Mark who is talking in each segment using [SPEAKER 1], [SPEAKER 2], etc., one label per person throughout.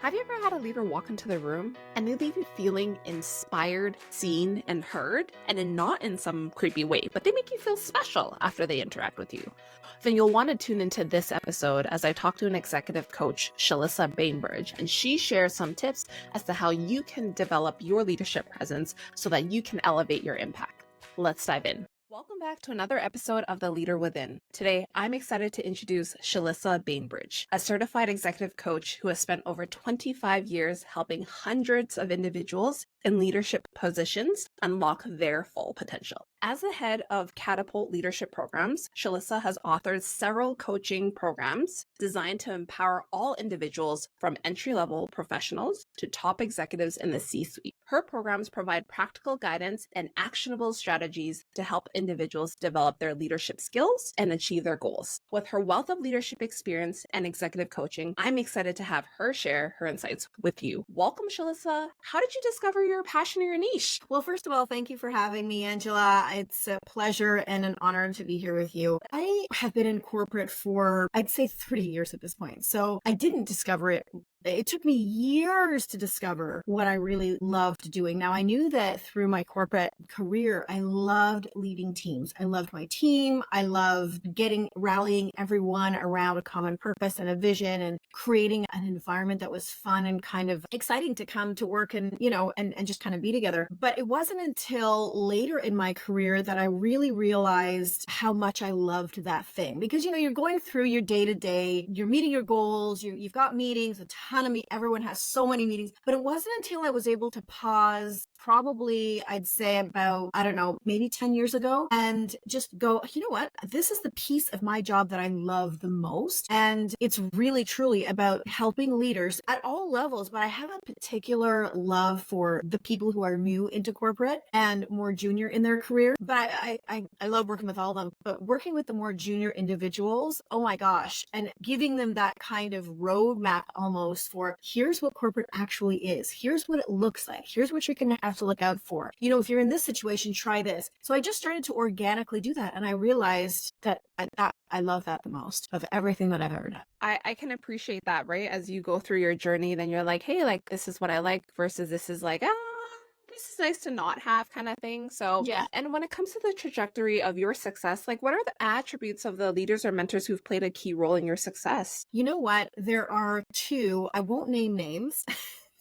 [SPEAKER 1] Have you ever had a leader walk into the room and they leave you feeling inspired, seen, and heard, and not in some creepy way, but they make you feel special after they interact with you? Then you'll want to tune into this episode as I talk to an executive coach, Shelisa, and she shares some tips as to how you can develop your leadership presence so that you can elevate your impact. Let's dive in. Welcome back to another episode of The Leader Within. Today, I'm excited to introduce Shelisa, a certified executive coach who has spent over 25 years helping hundreds of individuals in leadership positions unlock their full potential. As the head of Catapult Leadership Programs, Shelisa has authored several coaching programs designed to empower all individuals from entry-level professionals to top executives in the C-suite. Her programs provide practical guidance and actionable strategies to help individuals develop their leadership skills and achieve their goals. With her wealth of leadership experience and executive coaching, I'm excited to have her share her insights with you. Welcome, Shelisa. How did you discover your passion or your niche?
[SPEAKER 2] Well, first of all, thank you for having me, Angela. It's a pleasure and an honor to be here with you. I have been in corporate for, I'd say 30 years at this point. So I didn't discover it. It took me years to discover what I really loved doing. Now, I knew that through my corporate career, I loved leading teams. I loved my team. I loved rallying everyone around a common purpose and a vision and creating an environment that was fun and kind of exciting to come to work and, and just kind of be together. But it wasn't until later in my career that I really realized how much I loved that thing. Because, you're going through your day to day, you're meeting your goals, you've got meetings, everyone has so many meetings, but it wasn't until I was able to pause probably, I'd say about, maybe 10 years ago and just go, you know what, this is the piece of my job that I love the most. And it's really, truly about helping leaders at all levels, but I have a particular love for the people who are new into corporate and more junior in their career. But I love working with all of them, but working with the more junior individuals, oh my gosh, and giving them that kind of roadmap almost for here's what corporate actually is. Here's what it looks like. Here's what you're going to have to look out for. If you're in this situation, try this. So I just started to organically do that. And I realized that I love that the most of everything that I've heard.
[SPEAKER 1] I can appreciate that, right? As you go through your journey, then you're like, hey, this is what I like versus this is like, this is nice to not have kind of thing. So,
[SPEAKER 2] yeah.
[SPEAKER 1] And when it comes to the trajectory of your success, what are the attributes of the leaders or mentors who've played a key role in your success?
[SPEAKER 2] You know what? There are two, I won't name names.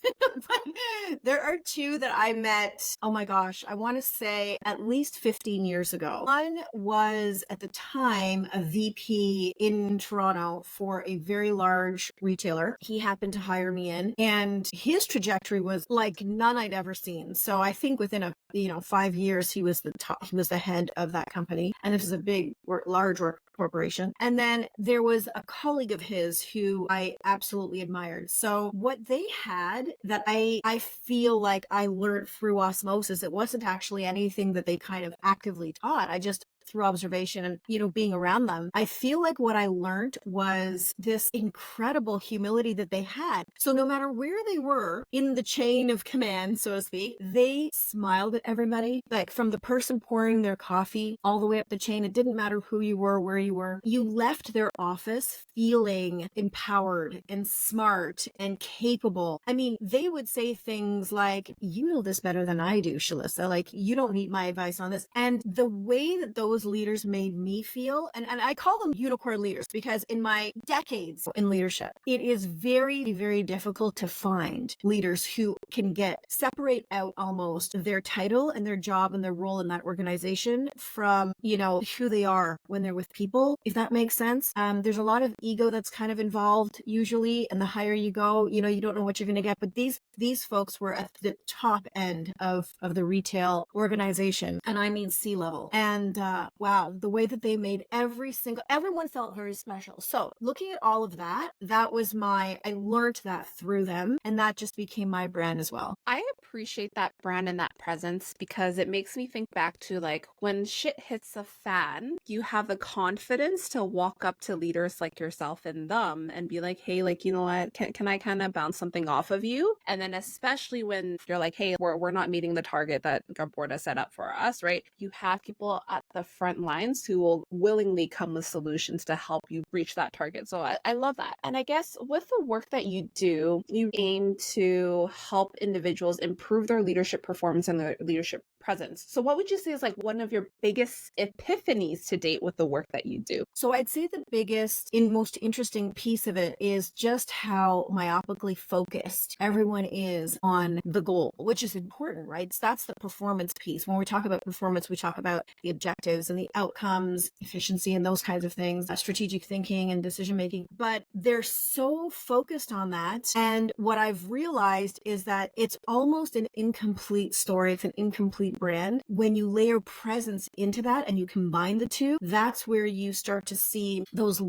[SPEAKER 2] But there are two that I met, oh my gosh, I want to say at least 15 years ago. One was at the time a VP in Toronto for a very large retailer. He happened to hire me in and his trajectory was like none I'd ever seen. So I think within 5 years, he was the head of that company. And this is a large corporation. And then there was a colleague of his who I absolutely admired. So what they had that I feel like I learned through osmosis, it wasn't actually anything that they kind of actively taught. I just through observation and, being around them, I feel like what I learned was this incredible humility that they had. So no matter where they were in the chain of command, so to speak, they smiled at everybody, like from the person pouring their coffee all the way up the chain. It didn't matter who you were, where you were. You left their office feeling empowered and smart and capable. I mean, they would say things like, you know this better than I do, Shelisa. Like, you don't need my advice on this. And the way that those leaders made me feel, and I call them unicorn leaders because in my decades in leadership, it is very, very difficult to find leaders who can separate out almost their title and their job and their role in that organization from, who they are when they're with people, if that makes sense. There's a lot of ego that's kind of involved usually, and the higher you go, you don't know what you're going to get. But these folks were at the top end of the retail organization, and I mean C-level. And wow, the way that they made everyone felt very special. So looking at all of that was I learned that through them, and that just became my brand as well.
[SPEAKER 1] I appreciate that brand and that presence because it makes me think back to when shit hits the fan, you have the confidence to walk up to leaders like yourself and them and be like, hey, you know what, can I kind of bounce something off of you? And then especially when you're like, hey, we're not meeting the target that our board has set up for us, right? You have people at the front lines who will willingly come with solutions to help you reach that target. So I love that. And I guess with the work that you do, you aim to help individuals improve their leadership performance and their leadership presence. So what would you say is like one of your biggest epiphanies to date with the work that you do?
[SPEAKER 2] So I'd say the biggest and most interesting piece of it is just how myopically focused everyone is on the goal, which is important, right? So that's the performance piece. When we talk about performance, we talk about the objectives and the outcomes, efficiency and those kinds of things, strategic thinking and decision making. But they're so focused on that. And what I've realized is that it's almost an incomplete story. It's an incomplete brand. When you layer presence into that and you combine the two, that's where you start to see those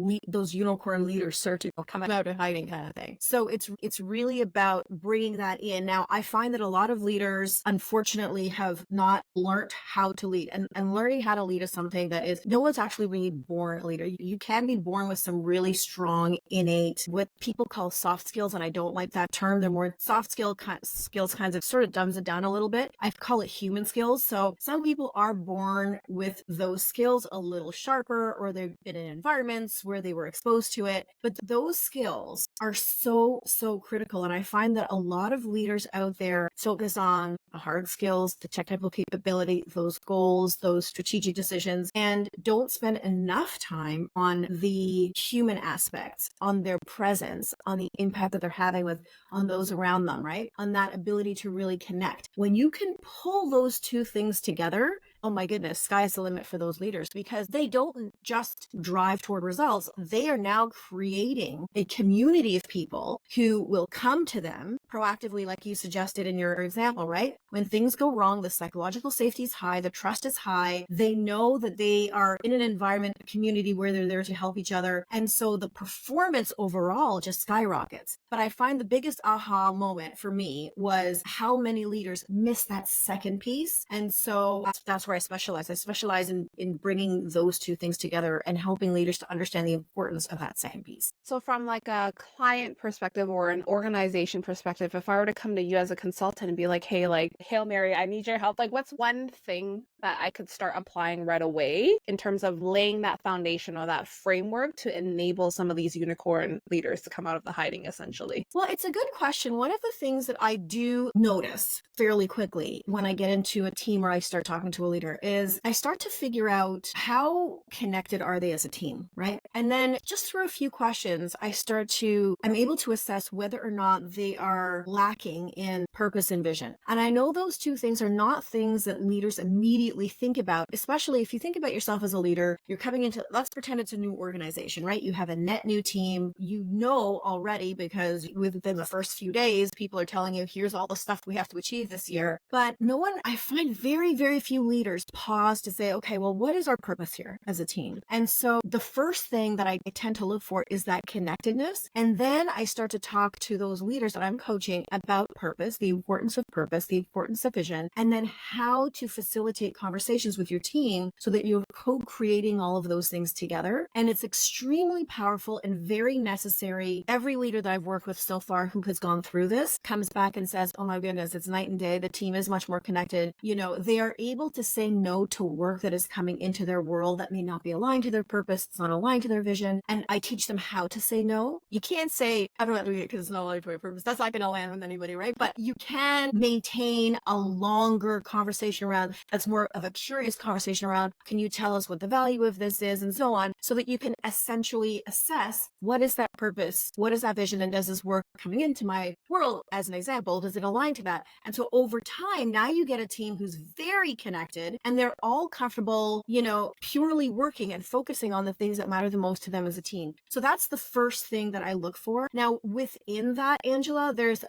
[SPEAKER 2] unicorn leaders start to come out of hiding kind of thing. So it's really about bringing that in. Now, I find that a lot of leaders, unfortunately, have not learned how to lead. And learning how to lead is something that is, no one's actually really born a leader. You can be born with some really strong, innate, what people call soft skills, and I don't like that term. They're more soft skills kinds of sort of dumbs it down a little bit. I call it human skills. So some people are born with those skills a little sharper, or they've been in environments where they were exposed to it. But those skills are so critical. And I find that a lot of leaders out there focus on the hard skills, the technical capability, those goals, those strategic decisions, and don't spend enough time on the human aspects, on their presence, on the impact that they're having on those around them, right? On that ability to really connect. When you can pull those two things together, oh my goodness, sky's the limit for those leaders, because they don't just drive toward results. They are now creating a community of people who will come to them proactively, like you suggested in your example, right? When things go wrong, the psychological safety is high, the trust is high. They know that they are in an environment, a community where they're there to help each other. And so the performance overall just skyrockets. But I find the biggest aha moment for me was how many leaders miss that second piece. And so that's where I specialize. I specialize in bringing those two things together and helping leaders to understand the importance of that second piece.
[SPEAKER 1] So from like a client perspective or an organization perspective, if I were to come to you as a consultant and be like, hey, like, Hail Mary, I need your help. Like, what's one thing that I could start applying right away in terms of laying that foundation or that framework to enable some of these unicorn leaders to come out of the hiding, essentially?
[SPEAKER 2] Well, it's a good question. One of the things that I do notice fairly quickly when I get into a team or I start talking to a leader is I start to figure out how connected are they as a team, right? And then just through a few questions, I'm able to assess whether or not they are lacking in purpose and vision. And I know those two things are not things that leaders immediately think about, especially if you think about yourself as a leader, you're coming into, let's pretend it's a new organization, right? You have a net new team, you know already, because within the first few days, people are telling you, here's all the stuff we have to achieve this year. But I find very, very few leaders pause to say, okay, well, what is our purpose here as a team? And so the first thing that I tend to look for is that connectedness. And then I start to talk to those leaders that I'm coaching about purpose, the importance of purpose, the importance of vision, and then how to facilitate conversations with your team so that you're co-creating all of those things together. And it's extremely powerful and very necessary. Every leader that I've worked with so far who has gone through this comes back and says, oh my goodness, it's night and day. The team is much more connected. They are able to say no to work that is coming into their world that may not be aligned to their purpose. It's not aligned to their vision. And I teach them how to say no. You can't say, I don't want to do it because it's not aligned to my purpose. That's not going to land with anybody, right? But you can maintain a longer conversation around, that's more of a curious conversation around, can you tell us what the value of this is, and so on, so that you can essentially assess what is that purpose, what is that vision, and does this work coming into my world, as an example, does it align to that? And so over time, now you get a team who's very connected and they're all comfortable, purely working and focusing on the things that matter the most to them as a team. So that's the first thing that I look for. Now, within that, Angela, there's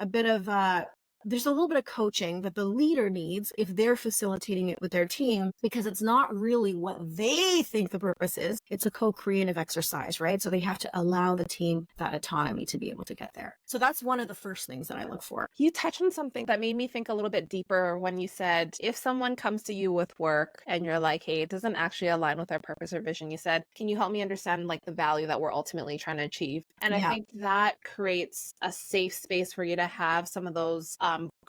[SPEAKER 2] a little bit of coaching that the leader needs if they're facilitating it with their team, because it's not really what they think the purpose is. It's a co-creative exercise, right? So they have to allow the team that autonomy to be able to get there. So that's one of the first things that I look for.
[SPEAKER 1] You touched on something that made me think a little bit deeper when you said, if someone comes to you with work and you're like, hey, it doesn't actually align with our purpose or vision, you said, can you help me understand like the value that we're ultimately trying to achieve? And I think that creates a safe space for you to have some of those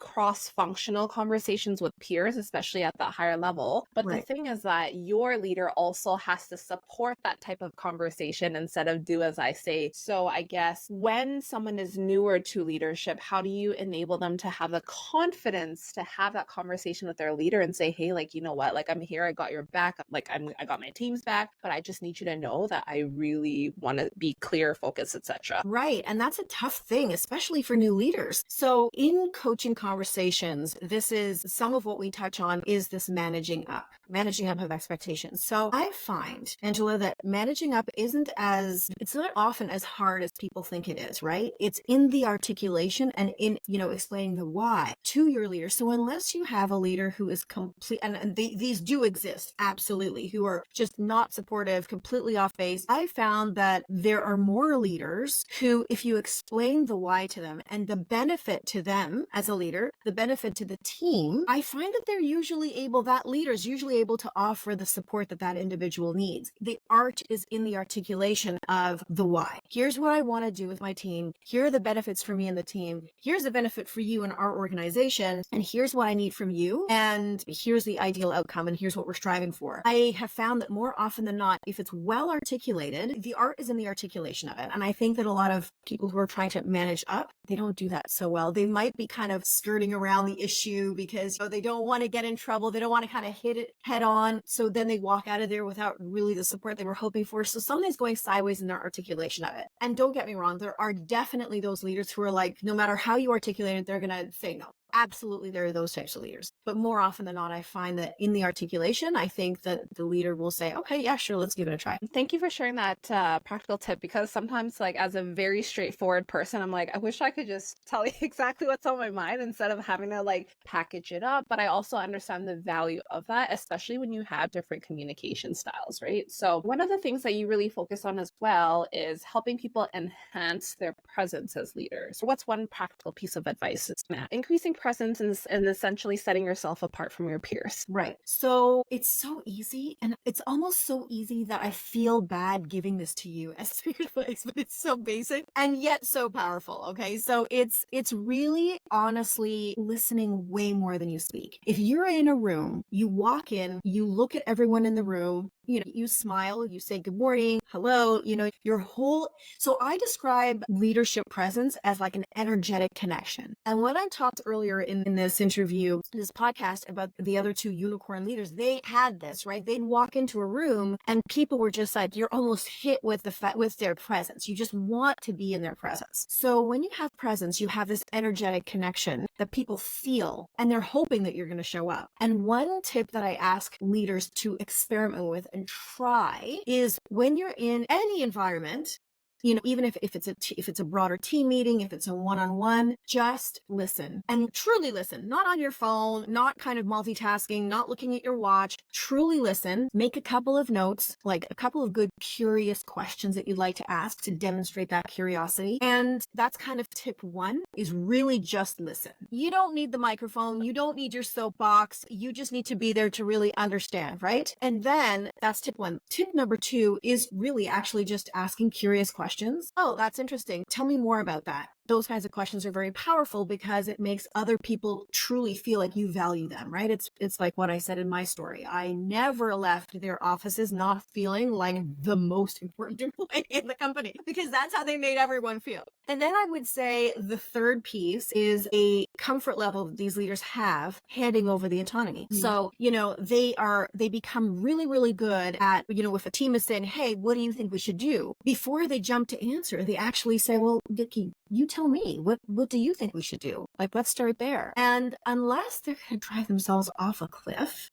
[SPEAKER 1] cross-functional conversations with peers, especially at that higher level. But the
[SPEAKER 2] Right.
[SPEAKER 1] thing is that your leader also has to support that type of conversation instead of do as I say. So I guess when someone is newer to leadership, how do you enable them to have the confidence to have that conversation with their leader and say, hey, like, you know what, like I'm here, I got your back, like I got my team's back, but I just need you to know that I really want to be clear, focused, etc.
[SPEAKER 2] Right. And that's a tough thing, especially for new leaders. So in coaching conversations, this is some of what we touch on is this managing up of expectations. So I find, Angela, that managing up it's not often as hard as people think it is, right? It's in the articulation and in, explaining the why to your leader. So unless you have a leader who is complete, and these do exist, absolutely, who are just not supportive, completely off base, I found that there are more leaders who, if you explain the why to them and the benefit to them as a leader, the benefit to the team, I find that that leader's usually able to offer the support that individual needs. The art is in the articulation of the why. Here's what I want to do with my team. Here are the benefits for me and the team. Here's the benefit for you and our organization. And here's what I need from you. And here's the ideal outcome. And here's what we're striving for. I have found that more often than not, if it's well articulated, the art is in the articulation of it. And I think that a lot of people who are trying to manage up, they don't do that so well. They might be kind of skirting around the issue because they don't want to get in trouble. They don't want to kind of hit it head on. So then they walk out of there without really the support they were hoping for. So something's going sideways in their articulation of it. And don't get me wrong, there are definitely those leaders who are like, no matter how you articulate it, they're going to say no. Absolutely, there are those types of leaders. But more often than not, I find that in the articulation, I think that the leader will say, okay, yeah, sure, let's give it a try.
[SPEAKER 1] Thank you for sharing that practical tip, because sometimes, like, as a very straightforward person, I'm like, I wish I could just tell you exactly what's on my mind instead of having to like package it up. But I also understand the value of that, especially when you have different communication styles, right? So one of the things that you really focus on as well is helping people enhance their presence as leaders. What's one practical piece of advice? Increasing presence and essentially setting yourself apart from your peers.
[SPEAKER 2] Right. So it's so easy, and it's almost so easy that I feel bad giving this to you as advice, but it's so basic and yet so powerful. Okay. So it's really honestly listening way more than you speak. If you're in a room, you walk in, you look at everyone in the room, you smile, you say good morning, hello, your whole. So I describe leadership presence as like an energetic connection. And when I talked earlier in this interview, this podcast about the other two unicorn leaders, they had this, right? They'd walk into a room and people were just like, you're almost hit with with their presence. You just want to be in their presence. So when you have presence, you have this energetic connection that people feel, and they're hoping that you're going to show up. And one tip that I ask leaders to experiment with and try is when you're in any environment, even if it's a broader team meeting, if it's a one-on-one, just listen and truly listen, not on your phone, not kind of multitasking, not looking at your watch, truly listen, make a couple of notes, like a couple of good curious questions that you'd like to ask to demonstrate that curiosity. And that's kind of tip one, is really just listen. You don't need the microphone. You don't need your soapbox. You just need to be there to really understand, right? And then that's tip one. Tip number two is really actually just asking curious questions. Oh, that's interesting. Tell me more about that. Those kinds of questions are very powerful because it makes other people truly feel like you value them, right? It's like what I said in my story. I never left their offices not feeling like the most important employee in the company, because that's how they made everyone feel. And then I would say the third piece is a comfort level that these leaders have handing over the autonomy. So, they become really, really good at, if a team is saying, hey, what do you think we should do? Before they jump to answer, they actually say, well, Vicky, you tell me, what do you think we should do? Like, let's start there. And unless they're going to drive themselves off a cliff,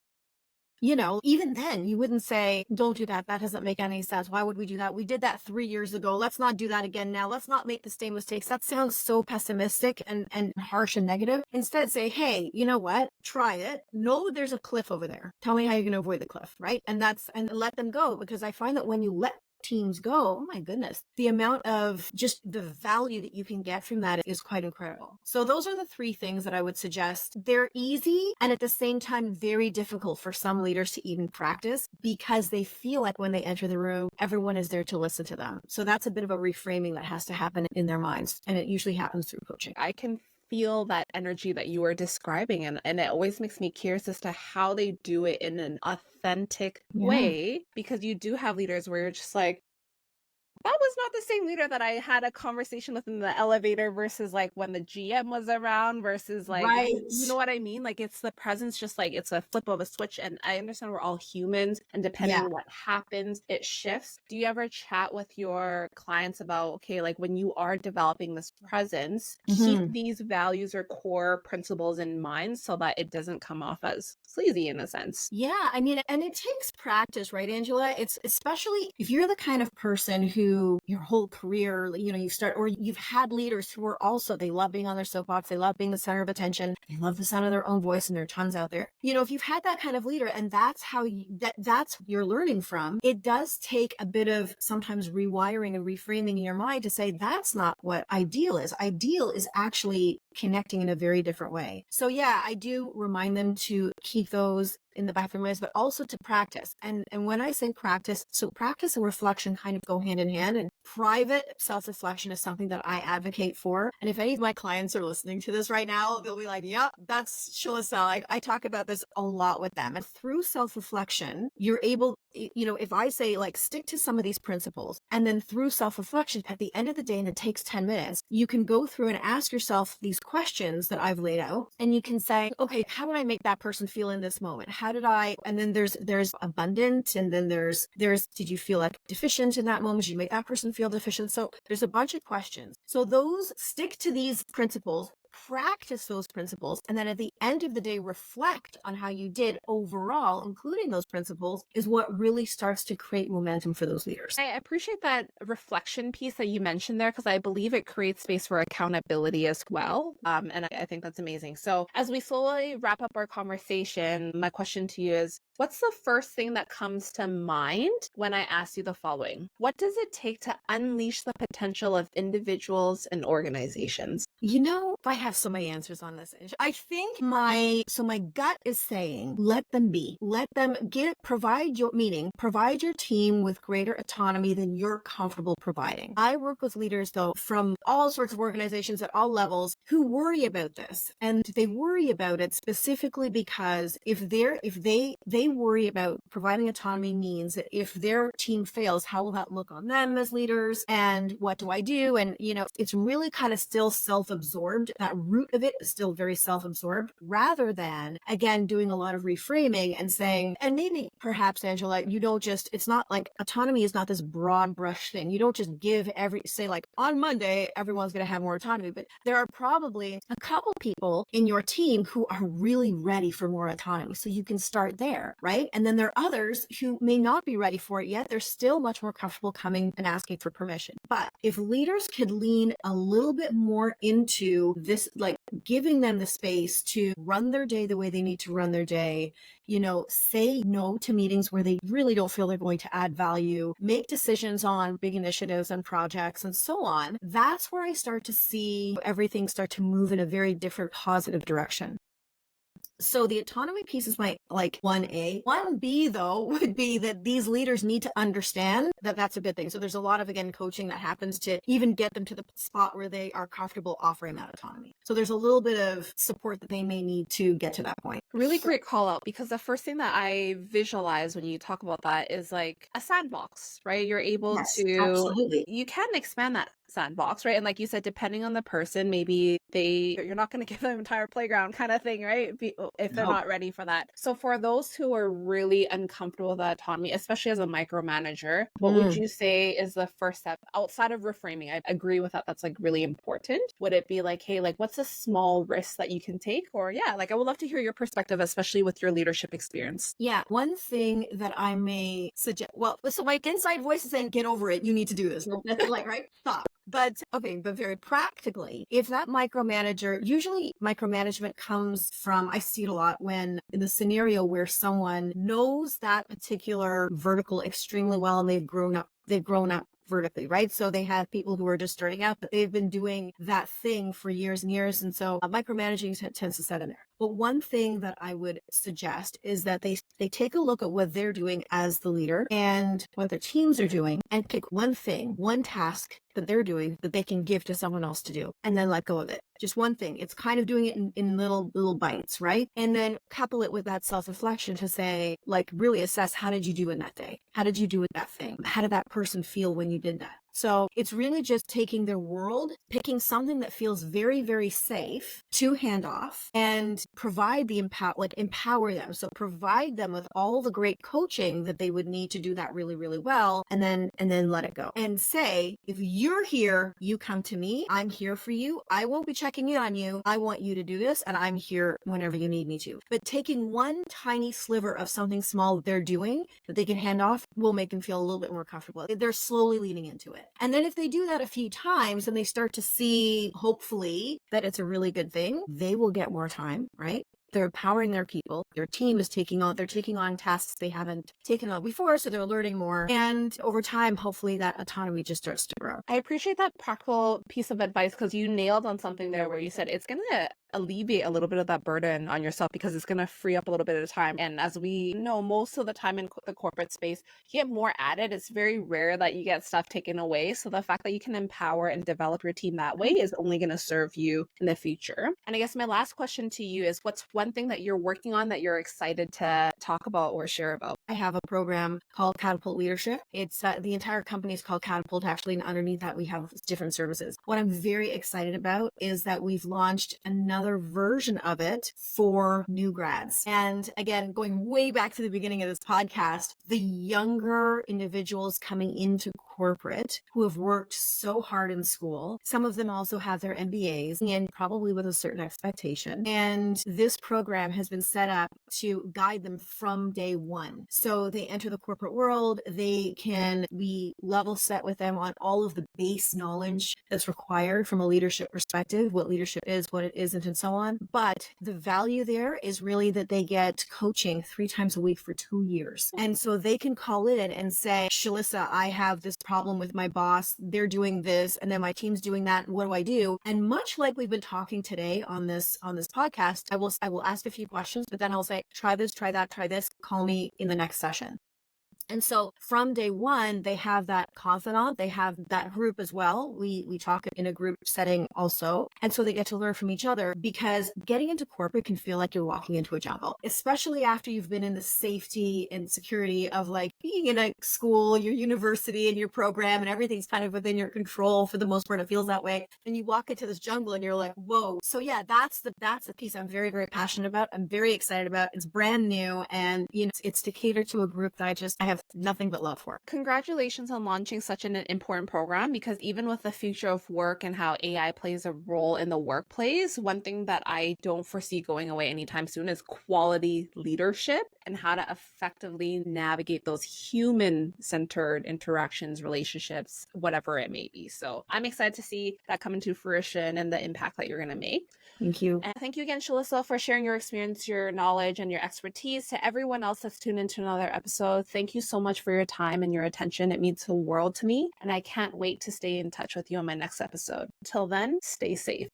[SPEAKER 2] even then you wouldn't say, don't do that. That doesn't make any sense. Why would we do that? We did that 3 years ago. Let's not do that again now. Let's not make the same mistakes. That sounds so pessimistic and harsh and negative. Instead, say, hey, you know what? Try it. Know there's a cliff over there. Tell me how you're going to avoid the cliff, right? And let them go, because I find that when you let teams go, oh my goodness, the amount of just the value that you can get from that is quite incredible. So those are the three things that I would suggest. They're easy and at the same time very difficult for some leaders to even practice, because they feel like when they enter the room, everyone is there to listen to them. So that's a bit of a reframing that has to happen in their minds, and it usually happens through coaching.
[SPEAKER 1] I can feel that energy that you are describing. And it always makes me curious as to how they do it in an authentic
[SPEAKER 2] Yeah.
[SPEAKER 1] way, because you do have leaders where you're just like, that was not the same leader that I had a conversation with in the elevator versus like when the GM was around versus like,
[SPEAKER 2] Right.
[SPEAKER 1] you know what I mean? Like it's the presence, just like it's a flip of a switch. And I understand we're all humans and depending
[SPEAKER 2] Yeah.
[SPEAKER 1] on what happens, it shifts. Do you ever chat with your clients about, okay, like when you are developing this presence, keep
[SPEAKER 2] Mhm.
[SPEAKER 1] these values or core principles in mind so that it doesn't come off as sleazy in a sense?
[SPEAKER 2] Yeah, I mean, and it takes practice, right, Angela? It's especially if you're the kind of person who your whole career, you start, or you've had leaders who are also, they love being on their soapbox, they love being the center of attention, they love the sound of their own voice, and there are tons out there. If you've had that kind of leader and that's how that's you're learning from, it does take a bit of sometimes rewiring and reframing in your mind to say, that's not what ideal is. Ideal is actually connecting in a very different way. So yeah, I do remind them to keep those in the back of their minds, but also to practice. And when I say practice, so practice and reflection kind of go hand in hand. And private self-reflection is something that I advocate for. And if any of my clients are listening to this right now, they'll be like, "Yep, that's Shelisa." I talk about this a lot with them. And through self-reflection, you're able, if I say like stick to some of these principles, and then through self-reflection at the end of the day, and it takes 10 minutes, you can go through and ask yourself these questions that I've laid out, and you can say, okay, how did I make that person feel in this moment? How did I, and then there's abundant, and then there's, did you feel like deficient in that moment? Did you make that person feel deficient? So there's a bunch of questions. So those, stick to these principles, practice those principles, and then at the end of the day, reflect on how you did overall, including those principles, is what really starts to create momentum for those leaders.
[SPEAKER 1] I appreciate that reflection piece that you mentioned there because I believe it creates space for accountability as well. And I think that's amazing. So, as we slowly wrap up our conversation, my question to you is, what's the first thing that comes to mind when I ask you the following? What does it take to unleash the potential of individuals and organizations?
[SPEAKER 2] I have so many answers on this. I think my gut is saying, let them be, let them provide your team with greater autonomy than you're comfortable providing. I work with leaders though from all sorts of organizations at all levels who worry about this, and they worry about it specifically because if they worry about providing autonomy means that if their team fails, how will that look on them as leaders, and what do I do? And it's really kind of still self-absorbed. That root of it is still very self-absorbed, rather than, again, doing a lot of reframing and saying, and maybe perhaps, Angela, it's not like autonomy is not this broad brush thing. You don't just say like on Monday, everyone's going to have more autonomy, but there are probably a couple people in your team who are really ready for more autonomy. So you can start there, right? And then there are others who may not be ready for it yet. They're still much more comfortable coming and asking for permission. But if leaders could lean a little bit more into this, like giving them the space to run their day the way they need to run their day, say no to meetings where they really don't feel they're going to add value, make decisions on big initiatives and projects and so on, that's where I start to see everything start to move in a very different positive direction. So the autonomy piece is my 1A. 1B though would be that these leaders need to understand that that's a good thing. So there's a lot of, again, coaching that happens to even get them to the spot where they are comfortable offering that autonomy. So there's a little bit of support that they may need to get to that point.
[SPEAKER 1] Really great call out, because the first thing that I visualize when you talk about that is like a sandbox, right? You're able
[SPEAKER 2] Yes,
[SPEAKER 1] to,
[SPEAKER 2] absolutely.
[SPEAKER 1] you can expand that sandbox, right? And like you said, depending on the person, maybe you're not going to give them an entire playground kind of thing, right? If they're
[SPEAKER 2] No.
[SPEAKER 1] not ready for that. So for those who are really uncomfortable with that autonomy, especially as a micromanager, what would you say is the first step outside of reframing? I agree with that. That's like really important. Would it be like, hey, like what's a small risk that you can take? Or yeah, like I would love to hear your perspective, especially with your leadership experience.
[SPEAKER 2] Yeah. One thing that I may suggest, so my inside voice is saying, get over it. You need to do this. Like, right? Stop. But very practically, if that micromanager, usually micromanagement comes from, I see it a lot when in the scenario where someone knows that particular vertical extremely well and they've grown up vertically, right? So they have people who are just starting out, but they've been doing that thing for years and years. And so micromanaging tends to set in there. But one thing that I would suggest is that they take a look at what they're doing as the leader and what their teams are doing, and pick one thing, one task that they're doing that they can give to someone else to do, and then let go of it. just one thing. It's kind of doing it in little bites, right? And then couple it with that self-reflection to say, like, really assess, how did you do in that day? How did you do with that thing? How did that person feel when you did that? So it's really just taking their world, picking something that feels very, very safe to hand off and provide the empower them. So provide them with all the great coaching that they would need to do that really, really well. And then let it go and say, if you're here, you come to me. I'm here for you. I won't be checking in on you. I want you to do this, and I'm here whenever you need me to. But taking one tiny sliver of something small that they're doing that they can hand off will make them feel a little bit more comfortable. They're slowly leaning into it. And then if they do that a few times and they start to see, hopefully, that it's a really good thing, they will get more time, right? They're empowering their people. Their team is taking on tasks they haven't taken on before, so they're learning more. And over time, hopefully that autonomy just starts to grow.
[SPEAKER 1] I appreciate that practical piece of advice, because you nailed on something there where you said it's going to alleviate a little bit of that burden on yourself, because it's going to free up a little bit of time. And as we know, most of the time in the corporate space, you get more added. It's very rare that you get stuff taken away. So the fact that you can empower and develop your team that way is only going to serve you in the future. And I guess my last question to you is, what's one thing that you're working on that you're excited to talk about or share about?
[SPEAKER 2] I have a program called Catapult Leadership. It's the entire company is called Catapult, actually, and underneath that we have different services. What I'm very excited about is that we've launched another version of it for new grads. And again, going way back to the beginning of this podcast, the younger individuals coming into corporate who have worked so hard in school. Some of them also have their MBAs, and probably with a certain expectation. And this program has been set up to guide them from day one. So they enter the corporate world, we level set with them on all of the base knowledge that's required from a leadership perspective, what leadership is, what it isn't, and so on. But the value there is really that they get coaching 3 times a week for 2 years. And so they can call in and say, Shelisa, I have this problem with my boss. They're doing this, and then my team's doing that. What do I do? And much like we've been talking today on this podcast, I will ask a few questions, but then I'll say, try this, try that, try this. Call me in the next session. And so from day one, they have that confidant, they have that group as well. We talk in a group setting also. And so they get to learn from each other, because getting into corporate can feel like you're walking into a jungle, especially after you've been in the safety and security of like being in a school, your university and your program, and everything's kind of within your control for the most part. It feels that way. And you walk into this jungle and you're like, whoa. So yeah, that's the piece I'm very, very passionate about. I'm very excited about. It's brand new, and it's to cater to a group that I have nothing but love for.
[SPEAKER 1] Congratulations on launching such an important program, because even with the future of work and how AI plays a role in the workplace, one thing that I don't foresee going away anytime soon is quality leadership and how to effectively navigate those human-centered interactions, relationships, whatever it may be. So I'm excited to see that come into fruition and the impact that you're going to make.
[SPEAKER 2] Thank you.
[SPEAKER 1] And thank you again, Shelisa, for sharing your experience, your knowledge, and your expertise. To everyone else that's tuned into another episode, thank you so much for your time and your attention. It means the world to me, and I can't wait to stay in touch with you on my next episode. Until then, stay safe.